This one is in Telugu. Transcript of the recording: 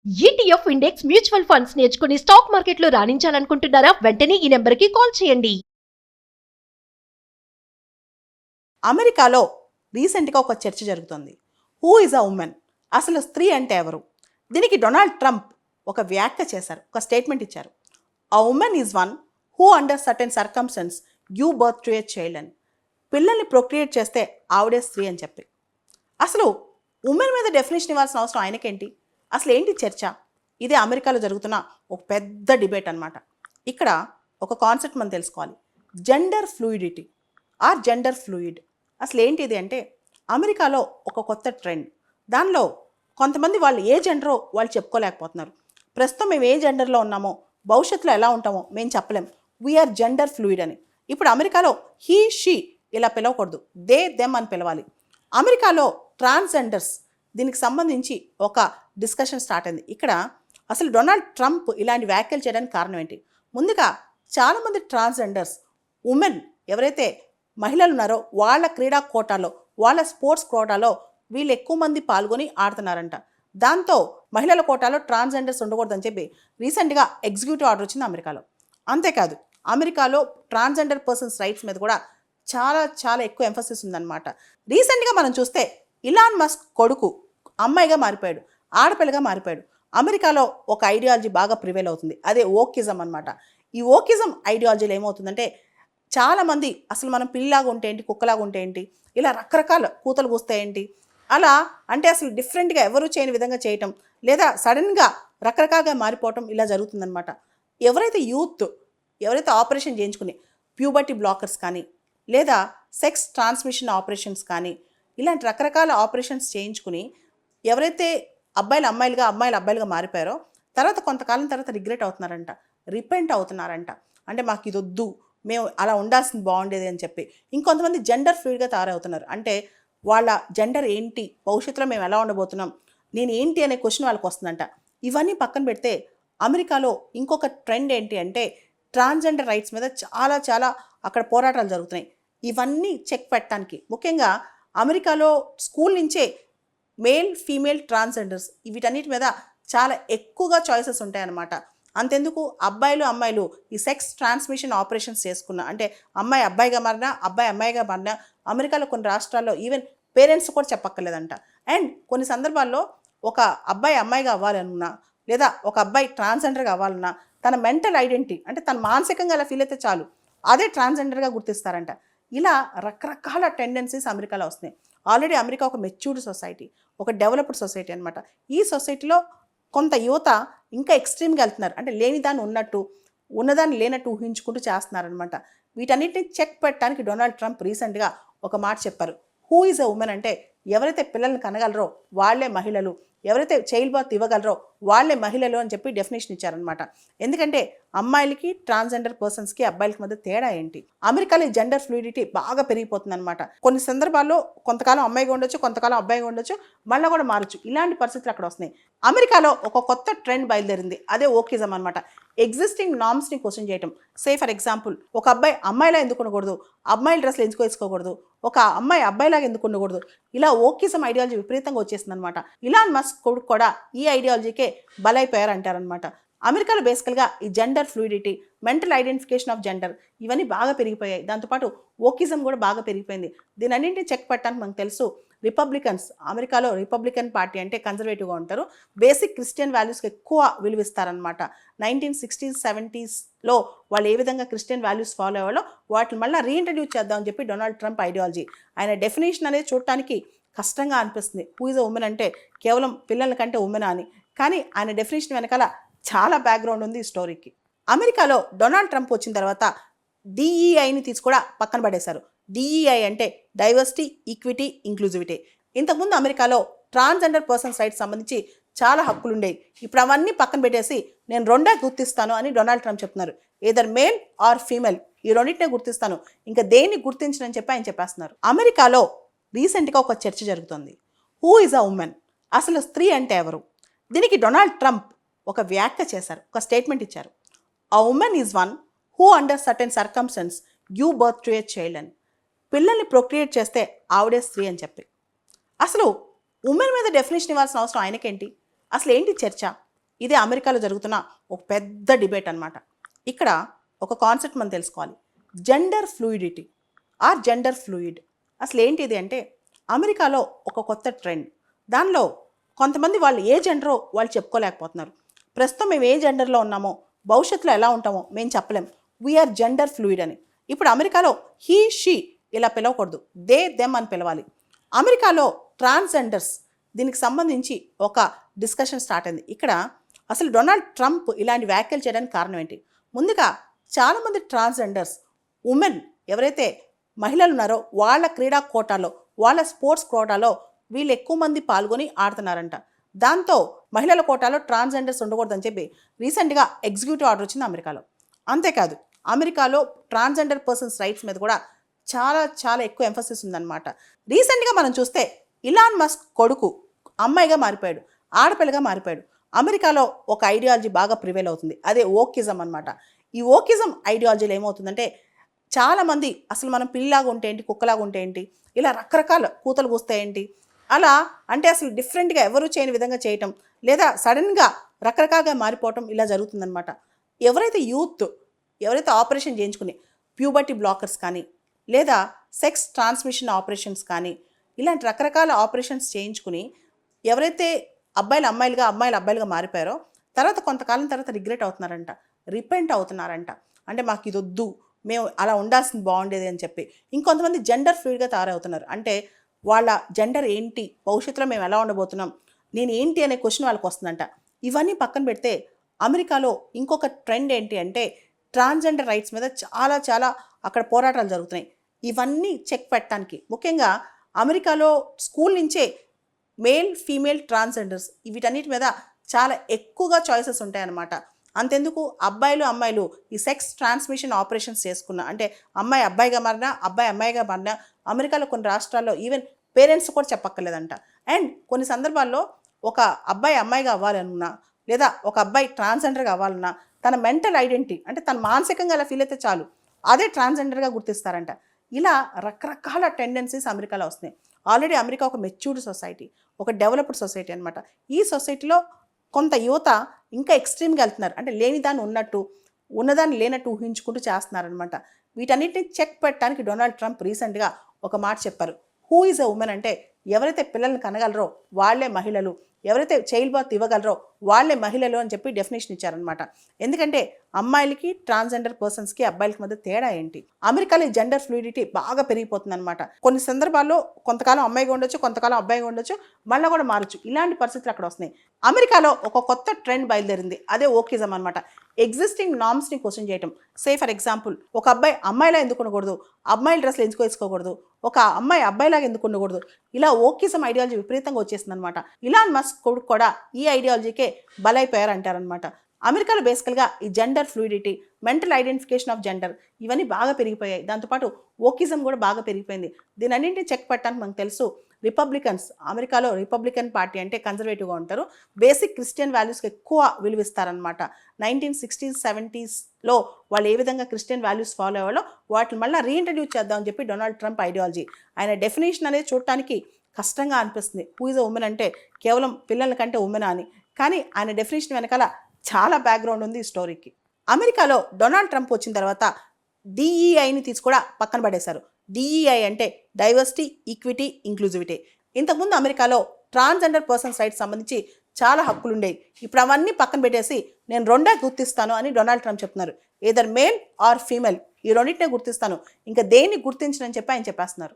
ఈటీఎఫ్ ఇండెక్స్ మ్యూచువల్ ఫండ్స్ నేర్చుకుని స్టాక్ మార్కెట్లో రాణించాలనుకుంటున్నారా? వెంటనే ఈ నెంబర్కి కాల్ చేయండి. అమెరికాలో రీసెంట్గా ఒక చర్చ జరుగుతుంది. Who is a women? అసలు స్త్రీ అంటే ఎవరు? దీనికి డొనాల్డ్ ట్రంప్ ఒక వ్యాఖ్య చేశారు, ఒక స్టేట్మెంట్ ఇచ్చారు. A woman is one who under certain circumstances give birth to a child అని. పిల్లల్ని ప్రొక్రియేట్ చేస్తే ఆవిడే స్త్రీ అని చెప్పి. అసలు ఉమెన్ మీద డెఫినేషన్ ఇవ్వాల్సిన అవసరం ఆయనకేంటి? అసలు ఏంటి చర్చ? ఇదే అమెరికాలో జరుగుతున్న ఒక పెద్ద డిబేట్ అనమాట. ఇక్కడ ఒక కాన్సెప్ట్ మనం తెలుసుకోవాలి. Gender fluidity or gender fluid. అసలు ఏంటి ఇది అంటే, అమెరికాలో ఒక కొత్త ట్రెండ్. దానిలో కొంతమంది వాళ్ళు ఏ జెండరో వాళ్ళు చెప్పుకోలేకపోతున్నారు. ప్రస్తుతం మేము ఏ జెండర్లో ఉన్నామో భవిష్యత్తులో ఎలా ఉంటామో మేము చెప్పలేం. వీఆర్ జెండర్ ఫ్లూయిడ్ అని. ఇప్పుడు అమెరికాలో హీ షీ ఇలా పిలవకూడదు, దే దెమ్ అని పిలవాలి. అమెరికాలో ట్రాన్స్జెండర్స్ దీనికి సంబంధించి ఒక డిస్కషన్ స్టార్ట్ అయింది. ఇక్కడ అసలు డొనాల్డ్ ట్రంప్ ఇలాంటి వ్యాఖ్యలు చేయడానికి కారణం ఏంటి? ముందుగా చాలామంది ట్రాన్స్జెండర్స్ ఉమెన్ ఎవరైతే మహిళలు ఉన్నారో వాళ్ళ క్రీడా కోటాలో, వాళ్ళ స్పోర్ట్స్ కోటాలో వీళ్ళు ఎక్కువ మంది పాల్గొని ఆడుతున్నారంట. దాంతో మహిళల కోటాలో ట్రాన్స్జెండర్స్ ఉండకూడదని చెప్పి రీసెంట్గా ఎగ్జిక్యూటివ్ ఆర్డర్ వచ్చింది అమెరికాలో. అంతేకాదు, అమెరికాలో ట్రాన్స్జెండర్ పర్సన్స్ రైట్స్ మీద కూడా చాలా చాలా ఎక్కువ ఎంఫసిస్ ఉందన్నమాట. రీసెంట్గా మనం చూస్తే ఇలాన్ మస్క్ కొడుకు అమ్మాయిగా మారిపోయాడు, ఆడపిల్లగా మారిపోయాడు. అమెరికాలో ఒక ఐడియాలజీ బాగా ప్రివేల్ అవుతుంది, అదే ఓకిజం అనమాట. ఈ ఓకిజం ఐడియాలజీలో ఏమవుతుందంటే, చాలామంది అసలు మనం పిల్లిలాగా ఉంటే ఏంటి, కుక్కలాగా ఉంటే ఏంటి, ఇలా రకరకాల కూతలు కూస్తే ఏంటి, అలా అంటే అసలు డిఫరెంట్గా ఎవరు చేయని విధంగా చేయటం, లేదా సడన్గా రకరకాలుగా మారిపోవటం ఇలా జరుగుతుందనమాట. ఎవరైతే ఆపరేషన్ చేయించుకుని ప్యూబర్టీ బ్లాకర్స్ కానీ, లేదా సెక్స్ ట్రాన్స్మిషన్ ఆపరేషన్స్ కానీ, ఇలాంటి రకరకాల ఆపరేషన్స్ చేయించుకుని ఎవరైతే అబ్బాయిలు అమ్మాయిలుగా, అమ్మాయిలు అబ్బాయిలుగా మారిపోయారో తర్వాత కొంతకాలం తర్వాత రిగ్రెట్ అవుతున్నారంట, రిపెంట్ అవుతున్నారంట. అంటే మాకు ఇది వద్దు, మేము అలా ఉండాల్సింది బాగుండేది అని చెప్పి. ఇంకొంతమంది జెండర్ ఫ్లూయిడ్గా తయారవుతున్నారు. అంటే వాళ్ళ జెండర్ ఏంటి, భవిష్యత్తులో మేము ఎలా ఉండబోతున్నాం, నేను ఏంటి అనే క్వశ్చన్ వాళ్ళకి వస్తుందంట. ఇవన్నీ పక్కన పెడితే అమెరికాలో ఇంకొక ట్రెండ్ ఏంటి అంటే, ట్రాన్స్జెండర్ రైట్స్ మీద చాలా చాలా అక్కడ పోరాటాలు జరుగుతున్నాయి. ఇవన్నీ చెక్ పెట్టడానికి ముఖ్యంగా అమెరికాలో స్కూల్ నుంచే మేల్ ఫీమేల్ ట్రాన్స్జెండర్స్ వీటన్నిటి మీద చాలా ఎక్కువగా చాయిసెస్ ఉంటాయన్నమాట. అంతెందుకు, అబ్బాయిలు అమ్మాయిలు ఈ సెక్స్ ట్రాన్స్మిషన్ ఆపరేషన్స్ చేసుకున్న, అంటే అమ్మాయి అబ్బాయిగా మారినా, అబ్బాయి అమ్మాయిగా మారినా, అమెరికాలో కొన్ని రాష్ట్రాల్లో ఈవెన్ పేరెంట్స్ కూడా చెప్పక్కర్లేదంట. అండ్ కొన్ని సందర్భాల్లో ఒక అబ్బాయి అమ్మాయిగా అవ్వాలన్నా, లేదా ఒక అబ్బాయి ట్రాన్స్జెండర్గా అవ్వాలన్నా, తన మెంటల్ ఐడెంటిటీ అంటే తను మానసికంగా అలా ఫీల్ అయితే చాలు, అదే ట్రాన్స్జెండర్గా గుర్తిస్తారంట. ఇలా రకరకాల టెండెన్సీస్ అమెరికాలో వస్తున్నాయి. ఆల్రెడీ అమెరికా ఒక మెచ్యూర్డ్ సొసైటీ, ఒక డెవలప్డ్ సొసైటీ అనమాట. ఈ సొసైటీలో కొంత యువత ఇంకా ఎక్స్ట్రీమ్గా వెళ్తున్నారు. అంటే లేని దాన్ని ఉన్నట్టు, ఉన్నదాన్ని లేనట్టు ఊహించుకుంటూ చేస్తున్నారనమాట. వీటన్నిటిని చెక్ పెట్టడానికి డొనాల్డ్ ట్రంప్ రీసెంట్గా ఒక మాట చెప్పారు. హూ ఈజ్ ఎ ఉమెన్ అంటే, ఎవరైతే పిల్లల్ని కనగలరో వాళ్ళే మహిళలు, ఎవరైతే చైల్డ్ బర్త్ ఇవ్వగలరో వాళ్ళే మహిళలు అని చెప్పి డెఫినేషన్ ఇచ్చారనమాట. ఎందుకంటే అమ్మాయిలకి, ట్రాన్స్జెండర్ పర్సన్స్కి, అబ్బాయిలకి మధ్య తేడా ఏంటి? అమెరికాలో ఈ జెండర్ ఫ్లూయిడిటీ బాగా పెరిగిపోతుంది అనమాట. కొన్ని సందర్భాల్లో కొంతకాలం అమ్మాయిగా ఉండొచ్చు, కొంతకాలం అబ్బాయిగా ఉండొచ్చు, మళ్ళీ కూడా మారచ్చు. ఇలాంటి పరిస్థితులు అక్కడ వస్తున్నాయి. అమెరికాలో ఒక కొత్త ట్రెండ్ బయలుదేరింది, అదే ఓకిజం అనమాట. ఎగ్జిస్టింగ్ నార్మ్స్ని క్వశ్చన్ చేయటం. సే ఫర్ ఎగ్జాంపుల్, ఒక అబ్బాయి అమ్మాయిలా ఎందుకు ఉండకూడదు, అమ్మాయిల డ్రెస్లు ఎందుకు వేసుకోకూడదు, ఒక అమ్మాయి అబ్బాయిలాగా ఎందుకు ఉండకూడదు, ఇలా ఓకిజం ఐడియాలజీ విపరీతంగా వచ్చేసింది అనమాట. ఇలాన్ మస్క్ కొడుకు కూడా ఈ ఐడియాలజీకే బలైపోయారంటారనమాట. అమెరికాలో బేసికల్గా ఈ gender fluidity, mental identification of gender ఇవన్నీ బాగా పెరిగిపోయాయి. దాంతోపాటు ఓకిజం కూడా బాగా పెరిగిపోయింది. దీని అన్నింటినీ చెక్ పెట్టడానికి మనకు తెలుసు, రిపబ్లికన్స్, అమెరికాలో రిపబ్లికన్ పార్టీ అంటే కన్జర్వేటివ్గా ఉంటారు, బేసిక్ క్రిస్టియన్ వాల్యూస్కి ఎక్కువ విలువిస్తారనమాట. 1960s 70sలో వాళ్ళు ఏ విధంగా క్రిస్టియన్ వాల్యూస్ ఫాలో అయ్యేవాళ్ళో వాటిని మళ్ళీ రీఇంట్రడ్యూస్ చేద్దామని చెప్పి డొనాల్డ్ ట్రంప్ ఐడియాలజీ. ఆయన డెఫినేషన్ అనేది చూడటానికి కష్టంగా అనిపిస్తుంది. హూ ఇస్ ఎ ఉమెన్ అంటే కేవలం పిల్లల కంటే ఉమెనా అని. కానీ ఆయన డెఫినేషన్ వెనకాల చాలా బ్యాక్గ్రౌండ్ ఉంది ఈ స్టోరీకి. అమెరికాలో డొనాల్డ్ ట్రంప్ వచ్చిన తర్వాత డిఈఐని తీసి కూడా పక్కన పడేశారు. డిఈఐ అంటే డైవర్సిటీ, ఈక్విటీ, ఇంక్లూజివిటీ. ఇంతకుముందు అమెరికాలో ట్రాన్స్జెండర్ పర్సన్స్ రైట్స్ సంబంధించి చాలా హక్కులు ఉండేవి. ఇప్పుడు అవన్నీ పక్కన పెట్టేసి నేను రెండే గుర్తిస్తాను అని డొనాల్డ్ ట్రంప్ చెప్తున్నారు. ఏదర్ మేల్ ఆర్ ఫీమేల్, ఈ రెండింటినే గుర్తిస్తాను, ఇంకా దేన్ని గుర్తించనని చెప్పి ఆయన చెప్పేస్తున్నారు. అమెరికాలో రీసెంట్గా ఒక చర్చ జరుగుతుంది. Who is a women? అసలు స్త్రీ అంటే ఎవరు? దీనికి డొనాల్డ్ ట్రంప్ ఒక వ్యాఖ్య చేశారు, ఒక స్టేట్మెంట్ ఇచ్చారు. A woman is one who under certain circumstances give birth to a child అని. పిల్లల్ని ప్రొక్రియేట్ చేస్తే ఆవిడే స్త్రీ అని చెప్పి. అసలు ఉమెన్ మీద డెఫినేషన్ ఇవ్వాల్సిన అవసరం ఆయనకేంటి? అసలు ఏంటి చర్చ? ఇదే అమెరికాలో జరుగుతున్న ఒక పెద్ద డిబేట్ అన్నమాట. ఇక్కడ ఒక కాన్సెప్ట్ మనం తెలుసుకోవాలి. Gender fluidity or gender fluid అసలు ఏంటిది అంటే అమెరికాలో ఒక కొత్త ట్రెండ్. దానిలో కొంతమంది వాళ్ళు ఏ జెండరో వాళ్ళు చెప్పుకోలేకపోతున్నారు. ప్రస్తుతం మేము ఏ జెండర్లో ఉన్నామో భవిష్యత్తులో ఎలా ఉంటామో మేము చెప్పలేం. వీఆర్ జెండర్ ఫ్లూయిడ్ అని. ఇప్పుడు అమెరికాలో హీ షీ ఇలా పిలవకూడదు, దే దెమ్ అని పిలవాలి. అమెరికాలో ట్రాన్స్జెండర్స్ దీనికి సంబంధించి ఒక డిస్కషన్ స్టార్ట్ అయింది. ఇక్కడ అసలు డొనాల్డ్ ట్రంప్ ఇలాంటి వ్యాఖ్యలు చేయడానికి కారణం ఏంటి? ముందుగా చాలామంది ట్రాన్స్జెండర్స్ ఉమెన్ ఎవరైతే మహిళలు ఉన్నారో వాళ్ళ క్రీడా కోటాలో, వాళ్ళ స్పోర్ట్స్ కోటాలో వీళ్ళు ఎక్కువ మంది పాల్గొని ఆడుతున్నారంట. దాంతో మహిళల కోటాలో ట్రాన్స్జెండర్స్ ఉండకూడదని చెప్పి రీసెంట్గా ఎగ్జిక్యూటివ్ ఆర్డర్ వచ్చింది అమెరికాలో. అంతేకాదు అమెరికాలో ట్రాన్స్జెండర్ పర్సన్స్ రైట్స్ మీద కూడా చాలా చాలా ఎక్కువ ఎంఫసిస్ ఉందన్నమాట. రీసెంట్గా మనం చూస్తే ఇలాన్ మస్క్ కొడుకు అమ్మాయిగా మారిపోయాడు, ఆడపిల్లగా మారిపోయాడు. అమెరికాలో ఒక ఐడియాలజీ బాగా ప్రివేల్ అవుతుంది, అదే ఓకిజం అనమాట. ఈ ఓకిజం ఐడియాలజీలో ఏమవుతుందంటే చాలామంది అసలు మనం పిల్లిలాగా ఉంటే ఏంటి, కుక్కలాగా ఉంటే ఏంటి, ఇలా రకరకాల కూతలు కూస్తే ఏంటి, అలా అంటే అసలు డిఫరెంట్గా ఎవరు చేయని విధంగా చేయటం, లేదా సడన్గా రకరకాలుగా మారిపోవటం ఇలా జరుగుతుందన్నమాట. ఎవరైతే ఆపరేషన్ చేయించుకుని ప్యూబర్టీ బ్లాకర్స్ కానీ, లేదా సెక్స్ ట్రాన్స్మిషన్ ఆపరేషన్స్ కానీ, ఇలాంటి రకరకాల ఆపరేషన్స్ చేయించుకుని ఎవరైతే అబ్బాయిలు అబ్బాయిలుగా మారిపోయారో తర్వాత కొంతకాలం తర్వాత రిగ్రెట్ అవుతున్నారంట, రిపెంట్ అవుతున్నారంట. అంటే మాకు ఇది వద్దు, మేము అలా ఉండాల్సింది బాగుండేది అని చెప్పి. ఇంకొంతమంది జెండర్ ఫ్లూయిడ్గా తయారవుతున్నారు. అంటే వాళ్ళ జెండర్ ఏంటి, భవిష్యత్తులో మేము ఎలా ఉండబోతున్నాం, నేను ఏంటి అనే క్వశ్చన్ వాళ్ళకి వస్తుందంట. ఇవన్నీ పక్కన పెడితే అమెరికాలో ఇంకొక ట్రెండ్ ఏంటి అంటే ట్రాన్స్జెండర్ రైట్స్ మీద చాలా చాలా అక్కడ పోరాటాలు జరుగుతున్నాయి. ఇవన్నీ చెక్ పెట్టడానికి ముఖ్యంగా అమెరికాలో స్కూల్ నుంచే మేల్ ఫీమేల్ ట్రాన్స్జెండర్స్ వీటన్నిటి మీద చాలా ఎక్కువగా చాయిసెస్ ఉంటాయన్నమాట. అంతెందుకు అమ్మాయిలు ఈ సెక్స్ ట్రాన్స్మిషన్ ఆపరేషన్స్ చేసుకున్న, అంటే అమ్మాయి అబ్బాయిగా మారినా అబ్బాయి అమ్మాయిగా మారినా అమెరికాలో కొన్ని రాష్ట్రాల్లో ఈవెన్ పేరెంట్స్ కూడా చెప్పక్కర్లేదంట. అండ్ కొన్ని సందర్భాల్లో ఒక అబ్బాయి అమ్మాయిగా అవ్వాలన్నా, లేదా ఒక అబ్బాయి ట్రాన్స్జెండర్గా అవ్వాలన్నా తన మెంటల్ ఐడెంటిటీ అంటే తను మానసికంగా అలా ఫీల్ అయితే చాలు, అదే ట్రాన్స్జెండర్గా గుర్తిస్తారంట. ఇలా రకరకాల టెండెన్సీస్ అమెరికాలో వస్తున్నాయి. ఆల్రెడీ అమెరికా ఒక మెచ్యూర్డ్ సొసైటీ, ఒక డెవలప్డ్ సొసైటీ అనమాట. ఈ సొసైటీలో కొంత యువత ఇంకా ఎక్స్ట్రీమ్గా వెళ్తున్నారు. అంటే లేని దాన్ని ఉన్నట్టు, ఉన్నదాన్ని లేనట్టు ఊహించుకుంటూ చేస్తున్నారనమాట. వీటన్నిటిని చెక్ పెట్టడానికి డొనాల్డ్ ట్రంప్ రీసెంట్గా ఒక మాట చెప్పారు. హూ ఈజ్ ఎ ఉమెన్ అంటే ఎవరైతే పిల్లల్ని కనగలరో వాళ్ళే మహిళలు, ఎవరైతే చైల్డ్ బర్త్ ఇవ్వగలరో వాళ్ళే మహిళలు అని చెప్పి డెఫినేషన్ ఇచ్చారనమాట. ఎందుకంటే అమ్మాయిలకి ట్రాన్స్జెండర్ పర్సన్స్కి అబ్బాయిలకి మధ్య తేడా ఏంటి? అమెరికాలో ఈ జెండర్ ఫ్లూయిడిటీ బాగా పెరిగిపోతుంది అనమాట. కొన్ని సందర్భాల్లో కొంతకాలం అమ్మాయిగా ఉండొచ్చు, కొంతకాలం అబ్బాయిగా ఉండొచ్చు, మళ్ళీ కూడా మారచ్చు. ఇలాంటి పరిస్థితులు అక్కడ వస్తున్నాయి. అమెరికాలో ఒక కొత్త ట్రెండ్ బయలుదేరింది, అదే ఓకిజం అనమాట. ఎగ్జిస్టింగ్ నామ్స్ని క్వశ్చన్ చేయటం. సే ఫర్ ఎగ్జాంపుల్ ఒక అబ్బాయి అమ్మాయిలా ఎందుకు ఉండకూడదు, అమ్మాయిల డ్రెస్లు ఎందుకు వేసుకోకూడదు, ఒక అమ్మాయి అబ్బాయిలాగా ఎందుకు ఉండకూడదు, ఇలా ఓకిజం ఐడియాలజీ విపరీతంగా వచ్చేసింది అనమాట. ఇలాన్ మస్క్ కొడుకు కూడా ఈ ఐడియాలజీకే బలైపోయారంటారనమాట. అమెరికాలో బేసికల్గా ఈ gender fluidity, mental identification of gender ఇవన్నీ బాగా పెరిగిపోయాయి. దాంతోపాటు ఓకిజం కూడా బాగా పెరిగిపోయింది. దీని అన్నింటినీ చెక్ పెట్టడానికి మనకు తెలుసు రిపబ్లికన్స్, అమెరికాలో రిపబ్లికన్ పార్టీ అంటే కన్జర్వేటివ్గా ఉంటారు. బేసిక్ క్రిస్టియన్ వాల్యూస్కి ఎక్కువ విలువిస్తారనమాట. 1960s 70sలో వాళ్ళు ఏ విధంగా క్రిస్టియన్ వాల్యూస్ ఫాలో అయ్యేవాళ్ళో వాటిని మళ్ళీ రీఇంట్రడ్యూస్ చేద్దామని చెప్పి డొనాల్డ్ ట్రంప్ ఐడియాలజీ. ఆయన డెఫినేషన్ అనేది చూడటానికి కష్టంగా అనిపిస్తుంది. హూ ఇస్ ఎ ఉమెన్ అంటే కేవలం పిల్లల కంటే ఉమెనా అని. కానీ ఆయన డెఫినేషన్ వెనకాల చాలా బ్యాక్గ్రౌండ్ ఉంది ఈ స్టోరీకి. అమెరికాలో డొనాల్డ్ ట్రంప్ వచ్చిన తర్వాత డిఈఐని తీసి కూడా పక్కన పడేశారు. డిఈఐ అంటే డైవర్సిటీ, ఈక్విటీ, ఇంక్లూజివిటీ. ఇంతకుముందు అమెరికాలో ట్రాన్స్జెండర్ పర్సన్స్ రైట్స్ సంబంధించి చాలా హక్కులు ఉండేవి. ఇప్పుడు అవన్నీ పక్కన పెట్టేసి నేను రెండే గుర్తిస్తాను అని డొనాల్డ్ ట్రంప్ చెప్తున్నారు. ఏదర్ మేల్ ఆర్ ఫీమేల్, ఈ రెండింటినే గుర్తిస్తాను, ఇంకా దేన్ని గుర్తించనని చెప్పి ఆయన చెప్పేస్తున్నారు.